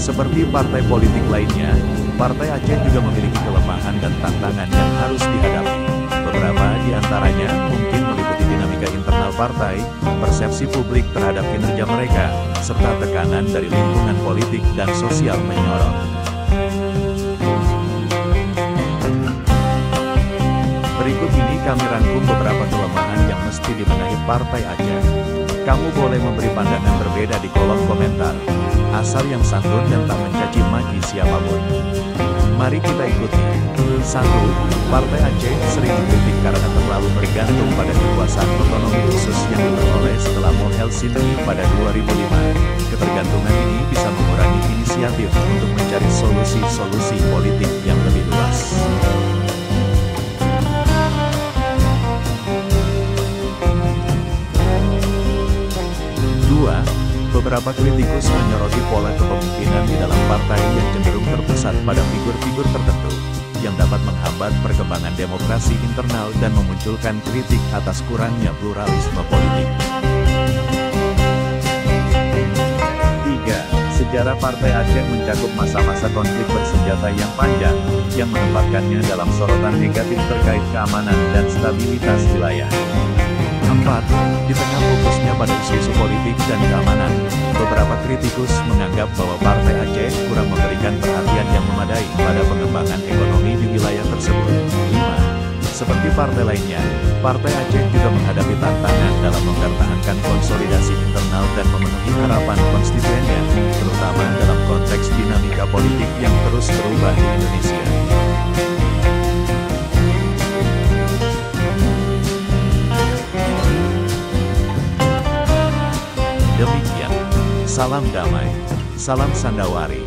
Seperti partai politik lainnya, Partai Aceh juga memiliki kelemahan dan tantangan yang harus dihadapi. Beberapa di antaranya mungkin meliputi dinamika internal partai, persepsi publik terhadap kinerja mereka, serta tekanan dari lingkungan politik dan sosial menyorot. Berikut ini kami rangkum beberapa kelemahan yang mesti dibenahi Partai Aceh. Kamu boleh memberi pandangan berbeda di kolom komentar, asal yang santun dan tak mencaci maki siapapun. Mari kita ikuti. 1. Partai Aceh sering dikritik karena terlalu bergantung pada kekuasaan otonomi khusus yang diperoleh setelah Mo Helsinki pada 2005. Ketergantungan ini bisa mengurangi inisiatif untuk mencari solusi-solusi politik yang lebih luas. Beberapa kritikus menyoroti pola kepemimpinan di dalam partai yang cenderung terpusat pada figur-figur tertentu, yang dapat menghambat perkembangan demokrasi internal dan memunculkan kritik atas kurangnya pluralisme politik. 3. Sejarah Partai Aceh mencakup masa-masa konflik bersenjata yang panjang, yang menempatkannya dalam sorotan negatif terkait keamanan dan stabilitas wilayah. 4. Di tengah fokusnya pada isu-isu politik dan keamanan, beberapa kritikus menganggap bahwa Partai Aceh kurang memberikan perhatian yang memadai pada pengembangan ekonomi di wilayah tersebut. 5. Seperti partai lainnya, Partai Aceh juga menghadapi tantangan dalam mempertahankan konsolidasi internal dan memenuhi harapan konstituennya, terutama dalam konteks dinamika politik yang terus berubah di Indonesia. Demikian, salam damai, salam Sandawari.